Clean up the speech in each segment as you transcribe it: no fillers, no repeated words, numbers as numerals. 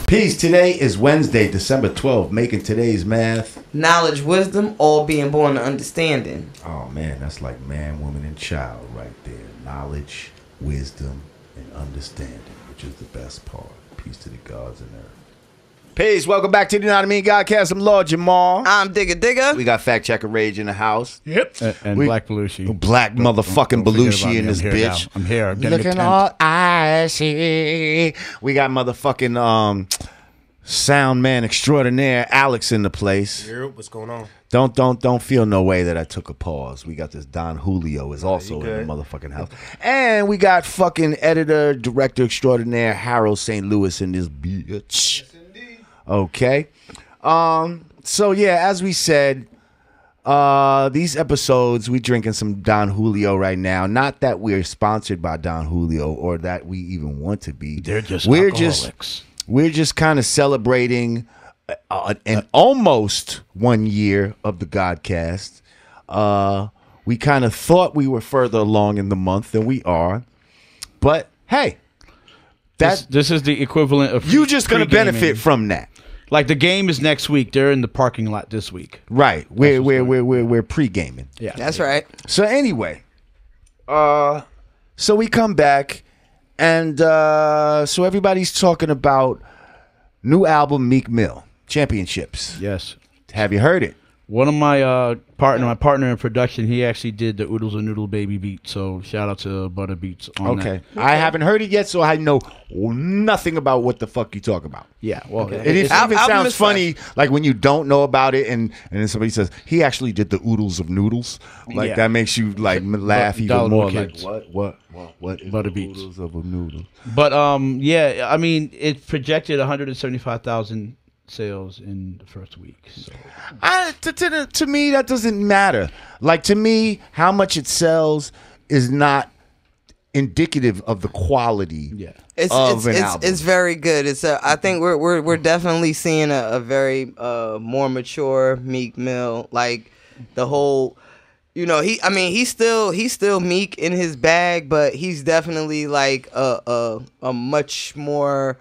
Peace. Today is Wednesday, December 12th. Making today's math. Knowledge, wisdom, all being born to understanding. Oh, man, that's like man, woman, and child right there. Knowledge, wisdom, and understanding, which is the best part. Peace to the gods and earth. Peace. Welcome back to the Not a Mean Godcast. I'm Lord Jamar. I'm Digger. We got Fact Checker Rage in the house. Yep. And Black Belushi. Black motherfucking Belushi in this bitch. I'm here. Look at all I see. We got motherfucking sound man extraordinaire Alex in the place. Yep, what's going on? Don't feel no way that I took a pause. We got this Don Julio is also in the motherfucking house. And we got fucking editor, director extraordinaire Harold St. Louis in this bitch. Yes, indeed. Okay. So yeah, as we said, these episodes we drinking some Don Julio right now. Not that we're sponsored by Don Julio or that we even want to be. They're just alcoholics. We're just kind of celebrating an almost 1 year of the Godcast. We kind of thought we were further along in the month than we are, but hey, this is the equivalent of you just going to benefit from that. Like the game is next week. They're in the parking lot this week. Right. We're pre-gaming. Yeah, that's right. So anyway, so we come back, and so everybody's talking about new album Meek Mill, Championships. Yes. Have you heard it? One of my partner in production, he actually did the Oodles and Noodle Baby beat. So shout out to Butter Beats on that. I haven't heard it yet, so I know nothing about what the fuck you talk about. Yeah, well, it even sounds funny, like when you don't know about it, and then somebody says he actually did the Oodles of Noodles. Like that makes you like laugh even more. Like what? Is Butter the Beats. Oodles of a Noodle? But yeah, I mean, it projected 175,000 sales in the first week. So. To me, that doesn't matter. Like, to me, how much it sells is not indicative of the quality of an album. It's very good. I think we're definitely seeing a very more mature Meek Mill. Like the whole, he's still Meek in his bag, but he's definitely like a much more.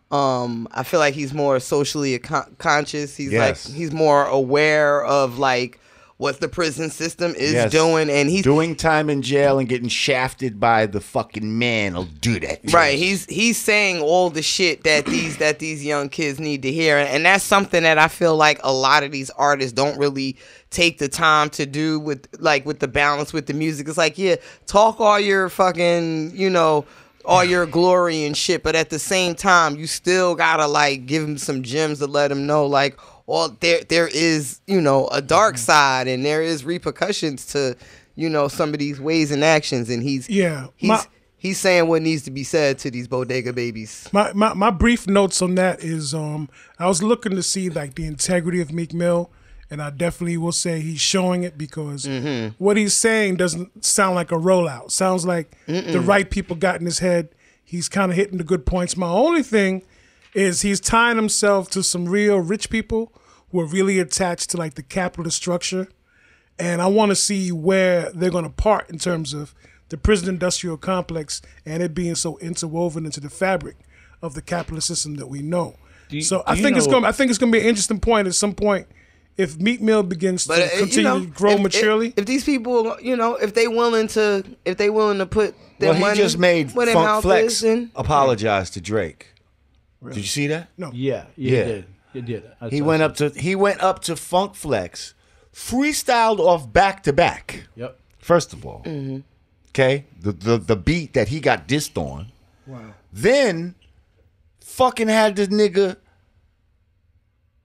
I feel like he's more socially conscious. He's more aware of like what the prison system is doing, and he's doing time in jail and getting shafted by the fucking man will do that. Right. He's saying all the shit that these young kids need to hear, and that's something that I feel like a lot of these artists don't really take the time to do with the balance with the music. It's like, yeah, talk all your fucking, all your glory and shit, but at the same time, you still gotta like give him some gems to let him know like, there is a dark side and there is repercussions to some of these ways and actions, and he's saying what needs to be said to these bodega babies. My brief notes on that is I was looking to see like the integrity of Meek Mill. And I definitely will say he's showing it because what he's saying doesn't sound like a rollout. Sounds like the right people got in his head. He's kind of hitting the good points. My only thing is he's tying himself to some real rich people who are really attached to like the capitalist structure. And I want to see where they're going to part in terms of the prison industrial complex and it being so interwoven into the fabric of the capitalist system that we know. I think it's going to be an interesting point at some point. If Meek Mill begins to continue to grow maturely, if these people, if they willing to put their money, he just made Funk Flex apologize to Drake. Really? Did you see that? No. Yeah. He did. He went up to Funk Flex, freestyled off back to back. Yep. First of all, okay, the beat that he got dissed on. Wow. Then, fucking had this nigga.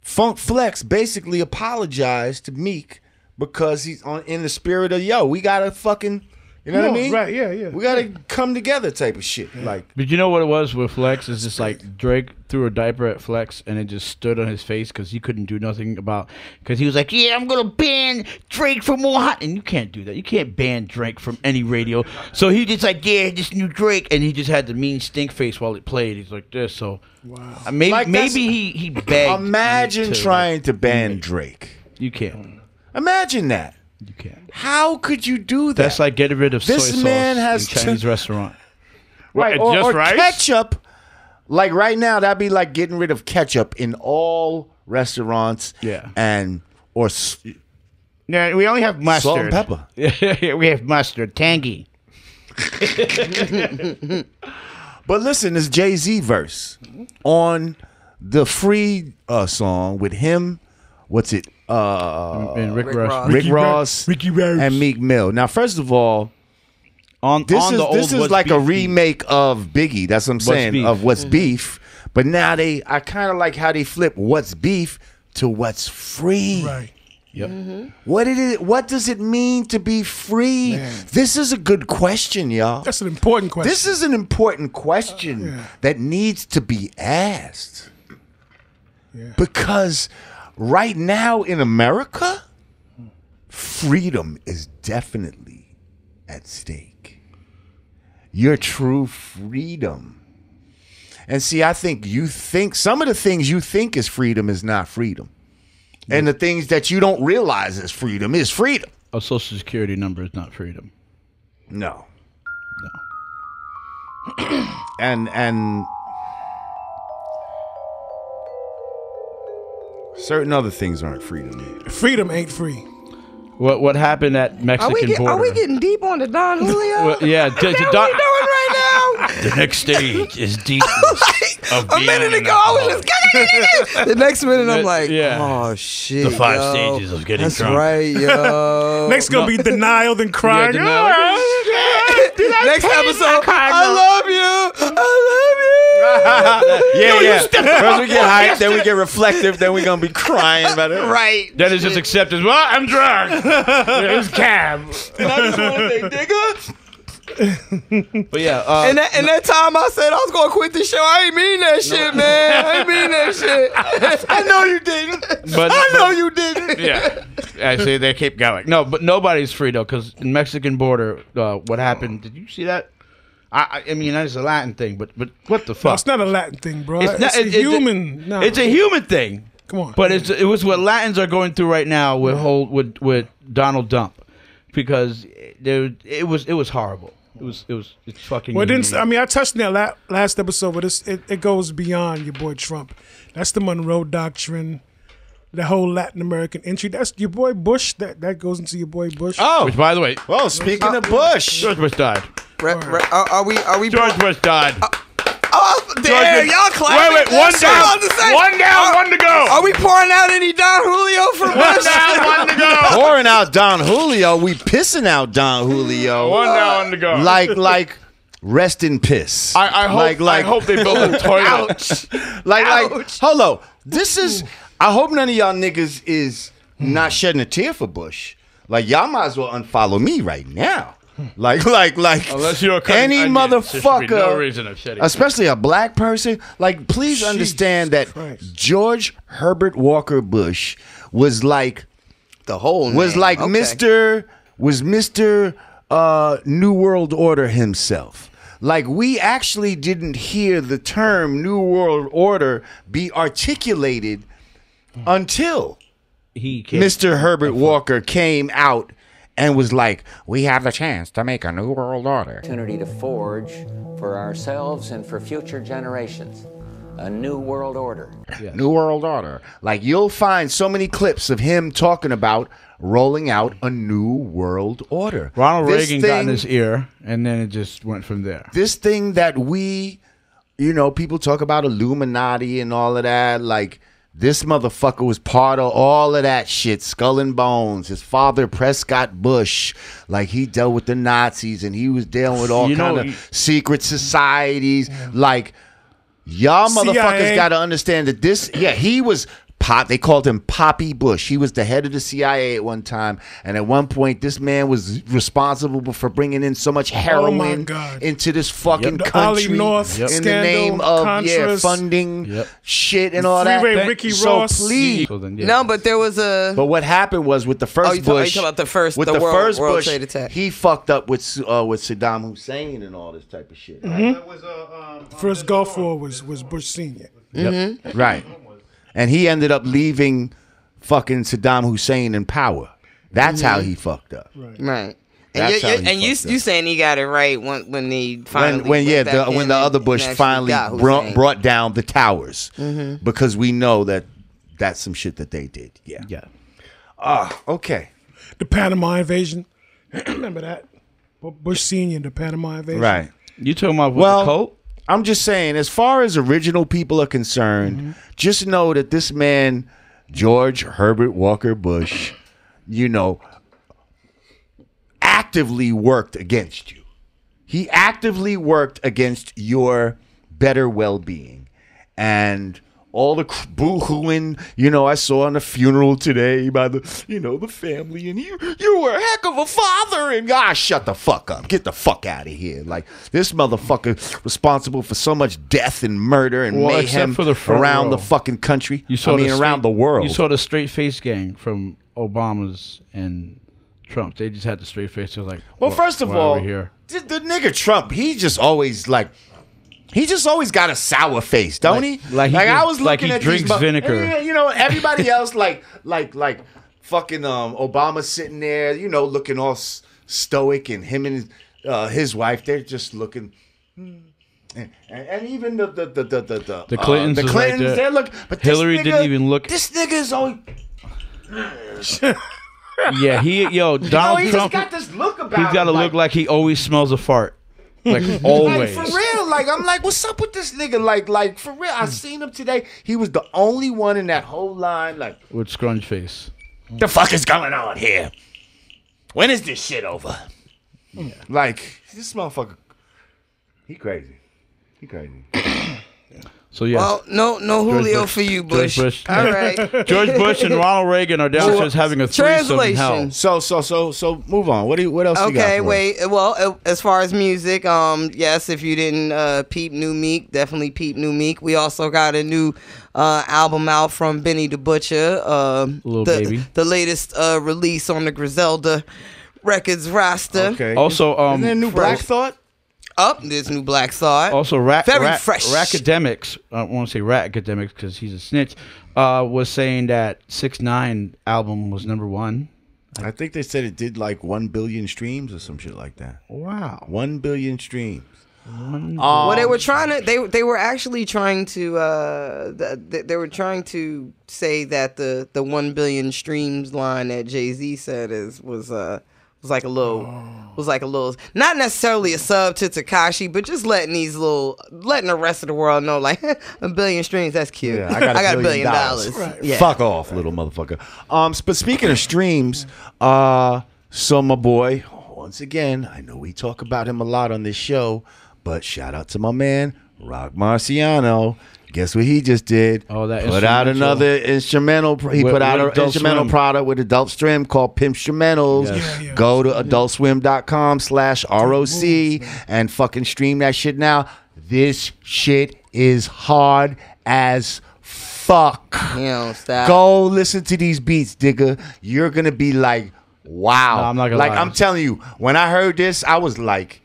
Funk Flex basically apologized to Meek because he's in the spirit of we gotta fucking, what I mean? Right, yeah. We gotta come together type of shit. Like, but you know what it was with Flex? It's just like Drake threw a diaper at Flex and it just stood on his face because he couldn't do nothing because he was like, yeah, I'm gonna ban Drake from more hot, and you can't do that. You can't ban Drake from any radio. So he just like, yeah, this new Drake, and he just had the mean stink face while it played. He's like this. So wow. Maybe he begged. Imagine trying to ban Drake. You can't. Imagine that. You can't. How could you do that? That's like getting rid of soy sauce in a Chinese restaurant. Right, or ketchup. Like right now, that'd be like getting rid of ketchup in all restaurants. Yeah. Yeah, we only have mustard. Salt and pepper. We have mustard. Tangy. But listen, this Jay-Z verse on the Free song with him. What's it? And Rick Ross, and Meek Mill. Now, first of all, this is like a remake of Biggie. That's what I'm saying, of What's Beef. But now I kind of like how they flip What's Beef to What's Free. Right. Yep. What does it mean to be free? Man. This is a good question, y'all. That's an important question. This is an important question that needs to be asked. Yeah. Because right now in America, freedom is definitely at stake. Your true freedom. And see, I think some of the things you think is freedom is not freedom. And the things that you don't realize is freedom is freedom. A social security number is not freedom. No. And certain other things aren't freedom either. Freedom ain't free. What happened at Mexican border? Are we getting deep on the Don Julio? Well, yeah, what we doing right now? The next stage is deep. A minute ago, I was just the next minute, I'm like, oh shit. The 5 stages of getting That's drunk. Right, yo. Next gonna be denial, then crying. Next episode, I love you. Yeah. First we get hyped, then we get reflective, then we gonna be crying about it. Right. Then it's just acceptance. Well, I'm drunk. It's cab. And I just want to say, nigga. But yeah, and that time I said I was gonna quit the show, I ain't mean that shit, man. I ain't mean that shit. I know you didn't. I know you didn't. Yeah, actually they keep going. No, but nobody's free though, because in Mexican border, what happened? Did you see that? I mean, that's a Latin thing, but what the fuck? No, it's not a Latin thing, bro. It's a human. No. It's a human thing. Come on. But it was what Latins are going through right now with Donald Trump, because it was horrible. It's fucking. Well, I touched on that last episode, but it goes beyond your boy Trump. That's the Monroe Doctrine, the whole Latin American entry. That's your boy Bush. That goes into your boy Bush. Oh, which by the way, well, speaking of Bush, George Bush died. Are we? George Bush died. Damn, y'all clapping. Wait, one down, one to go. Are we pouring out any Don Julio for Bush? One down, one to go. Pouring out Don Julio, we pissing out Don Julio. One down, one to go. Like rest in piss. I hope they build a toilet. Ouch. Ouch. Hold on. This is. I hope none of y'all niggas is not shedding a tear for Bush. Like y'all might as well unfollow me right now. Like unless you're any motherfucker, no reason of shedding, especially a black person. Like, please understand that George Herbert Walker Bush was like the whole name. Was like Mr. New World Order himself. Like, we actually didn't hear the term New World Order be articulated until Mr. Herbert Walker came out and was like, we have the chance to make a new world order. Opportunity to forge for ourselves and for future generations a new world order. Yes. New world order. Like, you'll find so many clips of him talking about rolling out a new world order. Ronald Reagan got in his ear, and then it just went from there. This thing that people talk about Illuminati and all of that, like, this motherfucker was part of all of that shit, Skull and Bones. His father, Prescott Bush, like, he dealt with the Nazis and he was dealing with all kind of secret societies. Like, y'all motherfuckers got to understand that he was they called him Poppy Bush. He was the head of the CIA at one time, and at one point, this man was responsible for bringing in so much heroin into this fucking country in the name of funding shit and all that. Ricky Ross. So please, no, but there was a. But what happened was with the first Bush, you talking about the first World Bush, Trade attack. He fucked up with Saddam Hussein and all this type of shit. Mm-hmm. First Gulf War was Bush Senior. Mm-hmm. Right. And he ended up leaving fucking Saddam Hussein in power. That's how he fucked up. Right. And you saying he got it right when he finally when the other Bush finally brought down the towers, because we know that that's some shit that they did. Yeah. Okay. The Panama invasion. Remember that? Bush Senior, the Panama invasion. Right. You talking about the coat? I'm just saying, as far as original people are concerned, just know that this man, George Herbert Walker Bush, actively worked against you. He actively worked against your better well-being. And all the boo-hooing, I saw on the funeral today by the family, and you were a heck of a father, and shut the fuck up. Get the fuck out of here. Like, this motherfucker responsible for so much death and murder and mayhem around the fucking country. Around the world. You saw the straight face gang from Obama's and Trump. They just had the straight face. They were like, well, first of all, the nigga Trump, he just always got a sour face, don't he? I was looking at drinks vinegar. And, everybody else like fucking Obama sitting there, looking all stoic, and him and his wife, they're just looking. And even the Clintons, they look. But Hillary didn't even look. This nigga is always. Yeah, Donald Trump. He just got this look about him. He's got to look like he always smells a fart. Like, always. Like, for real. I'm like, what's up with this nigga? Like for real. I seen him today. He was the only one in that whole line, with scrunch face. The fuck is going on here? When is this shit over? Yeah. This motherfucker, he crazy. So yeah. Well, no Julio for you, Bush. All right. George Bush and Ronald Reagan are downstairs having a threesome in hell. So move on. What else you got? Okay, wait. Well, as far as music, yes, if you didn't peep New Meek, definitely peep New Meek. We also got a new album out from Benny the Butcher. Baby. The latest release on the Griselda Records roster. Okay. Also, isn't there a new Black Thought? There's new Black Thought. Also, very fresh. Racademics, I don't want to say Racademics because he's a snitch, was saying that 6ix9ine album was #1. I think they said it did 1 billion streams or some shit like that. Wow. 1 billion streams. Well, they were trying to. They were actually trying to. They were trying to say that the 1 billion streams line that Jay-Z said was like a little, not necessarily a sub to Tekashi, but just letting the rest of the world know, 1 billion streams, that's cute. Yeah, I got $1 billion. Right. Yeah. Fuck off, little motherfucker. But speaking of streams, so my boy, once again, I know we talk about him a lot on this show, but shout out to my man, Rock Marciano. Guess what he just did? Oh, that put out another instrumental. He put out an instrumental product with Adult Swim called Pimp Instrumentals. Yes. Go to adultswim.com/ROC and fucking stream that shit now. This shit is hard as fuck. Stop. Go listen to these beats, digga. You're gonna be like, wow. No, I'm not gonna lie. I'm telling you, when I heard this, I was like,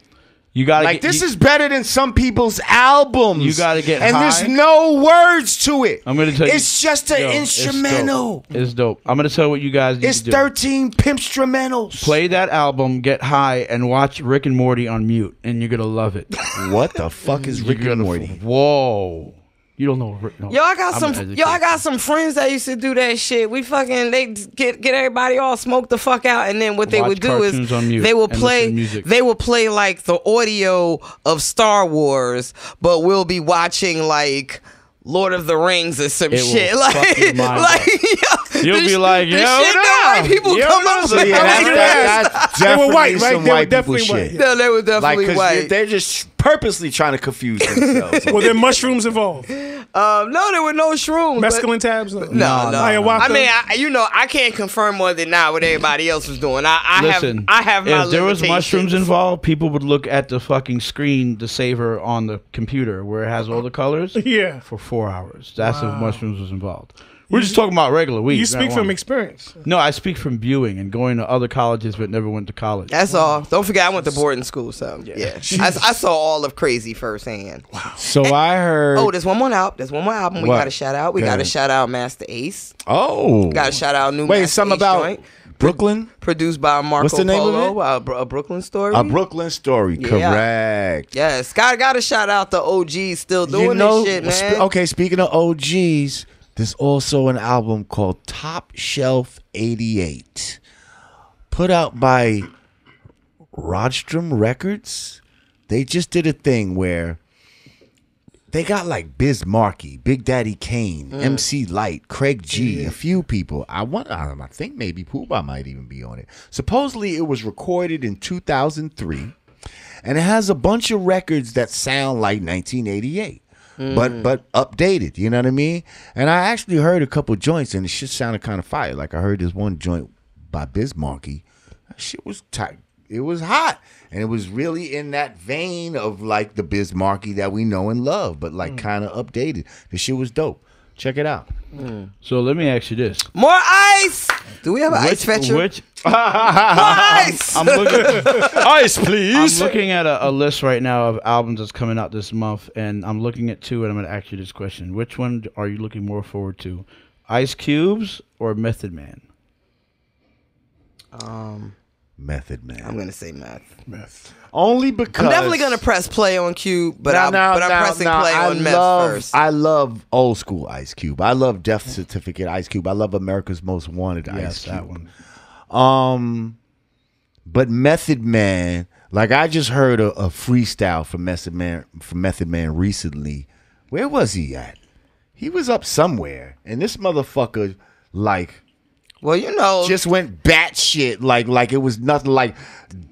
you gotta this is better than some people's albums. You gotta get and high. There's no words to it. I'm gonna tell you, it's just an instrumental. It's dope. I'm gonna tell you what you guys need it's to do. 13 pimp instrumentals. Play that album, get high, and watch Rick and Morty on mute, and you're gonna love it. What the fuck is Rick and Morty? Whoa. You don't know Rick. No. I got some friends that used to do that shit. They get everybody all smoked the fuck out, and then what they would do is they would play like the audio of Star Wars, but we'll be watching Lord of the Rings or some shit. You'll be like, yo, white people come up with. That's they were white, right? Some They were white people definitely white. shit. No, they were definitely white. They're just purposely trying to confuse themselves. Were there mushrooms involved? No, there were no shrooms. Mescaline tabs? No. Ayahuasca? I mean, I can't confirm more than not what everybody else was doing. Listen, I have my if there was limitations. mushrooms involved, people would look at the fucking screen, the saver on the computer where it has all the colors. Yeah. For 4 hours. That's if mushrooms was involved. We're just talking about regular weed. You speak from experience. No, I speak from viewing and going to other colleges but never went to college. That's all. Don't forget, I went to boarding school, so yeah. I saw all of Crazy firsthand. Wow. So I heard. Oh, there's one more album. We got to shout out. We got to shout out Master Ace. Oh. Got to shout out new. Wait, Master something Ace about joint. Brooklyn? Produced by Marco What's the name Polo. of A Brooklyn Story. A Brooklyn Story, Yeah. correct. Yes, gotta shout out the OGs still doing this shit, man. Okay, speaking of OGs, there's also an album called Top Shelf 88, put out by Rodstrom Records. They just did a thing where they got like Biz Markie, Big Daddy Kane, MC Light, Craig G, a few people. I think maybe Pooh-Bah might even be on it. Supposedly it was recorded in 2003, and it has a bunch of records that sound like 1988. But updated, you know what I mean? And I actually heard a couple joints, and the shit sounded kind of fire. Like I heard this one joint by Biz Markie. That shit was tight. It was hot, and it was really in that vein of like the Biz Markie that we know and love, but like kind of updated. The shit was dope. Check it out. So let me ask you this: More ice. Do we have an ice fetcher? More ice. I'm looking. Ice, please. I'm looking at a list right now of albums that's coming out this month, and I'm looking at two, and I'm going to ask you this question: which one are you looking more forward to, Ice Cube's or Method Man? Method Man. I'm gonna say Meth. Only because I'm definitely gonna press play on Cube, but I'm pressing play on Meth first. I love old school Ice Cube. I love Death Certificate Ice Cube. I love America's Most Wanted Ice Cube. That one. But Method Man, like I just heard a freestyle from Method Man recently. Where was he at? He was up somewhere, and this motherfucker like. Well, you know, just went batshit like it was nothing. Like,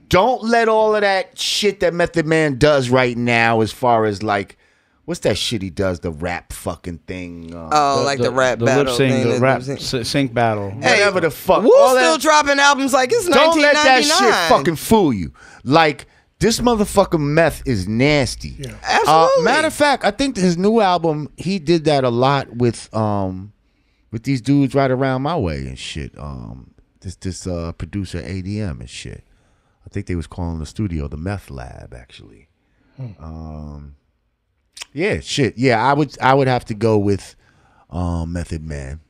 don't let all of that shit that Method Man does right now, as far as like, what's that shit he does? The rap fucking thing. the rap the battle lip sync, thing. the rap sync battle. Whatever the fuck. Who's all still that, dropping albums like it's don't 1999? let that shit fucking fool you. Like, this motherfucking Meth is nasty. Yeah. Absolutely. Matter of fact, I think his new album, he did that a lot with these dudes right around my way and shit. This producer ADM and shit. I think they was calling the studio the Meth Lab, actually. Yeah, shit. Yeah, I would have to go with Method Man.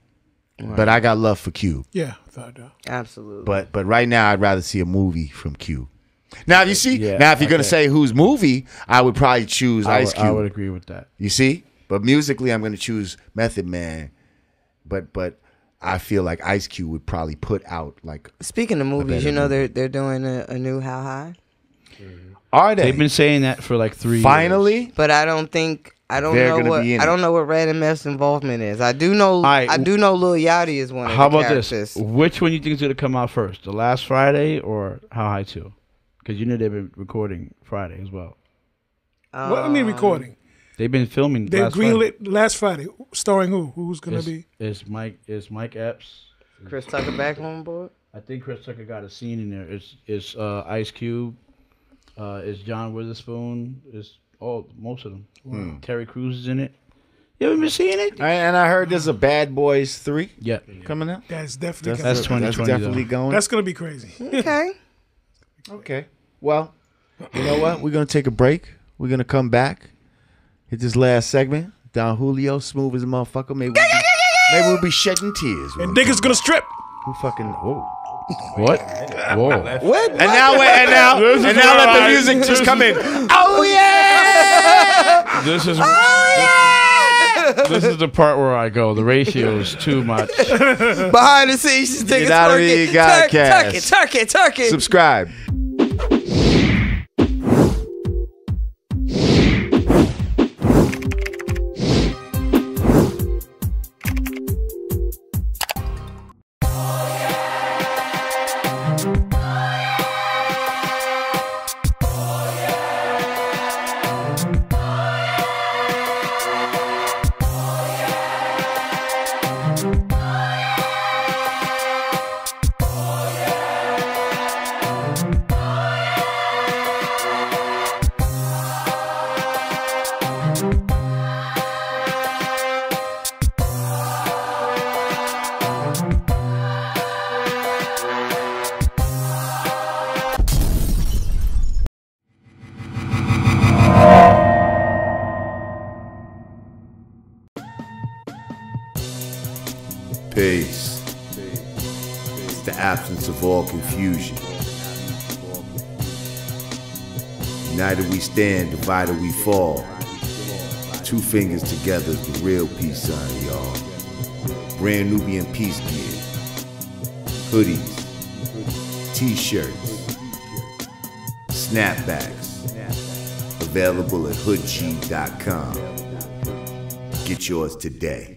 Right. But I got love for Q. Yeah, without doubt. Absolutely. But right now I'd rather see a movie from Q. Now if you're gonna say whose movie, I would probably choose Ice Cube. I would agree with that. You see? But musically I'm gonna choose Method Man. But I feel like Ice Cube would probably put out like. Speaking of movies, you know they're doing a new How High. Are they? They've been saying that for like 3 years. Finally, but I don't know what Red and Meth's involvement is. I do know Lil Yachty is one of how the about characters. this? Which one you think is going to come out first? The Last Friday or How High 2? Because you know they've been recording Friday as well. What do you mean recording? They've been filming. They greenlit last Friday. Starring who? Who's gonna be? It's Mike Epps. Chris Tucker back on board. I think Chris Tucker got a scene in there. It's Ice Cube. It's John Witherspoon. It's most of them. Wow. Terry Crews is in it. You haven't been seeing it? And I heard there's a Bad Boys 3 coming out. That's definitely that's 2020. That's definitely going. That's gonna be crazy. Okay. Well, you know what? We're gonna take a break. We're gonna come back. Hit this last segment. Don Julio, smooth as a motherfucker. Maybe we'll be shedding tears. And niggas gonna strip. Who fucking? Whoa. What? Whoa. What? And now let the music just come in. Oh yeah. This is the part where I go. The ratio is too much. Behind the scenes, she's taking turkey. Subscribe. Peace. the absence of all confusion. United we stand, divided we fall. 2 fingers together is the real peace sign, y'all. Brand Nubian peace gear. Hoodies. T-shirts. Snapbacks. Available at hoodg.com. Get yours today.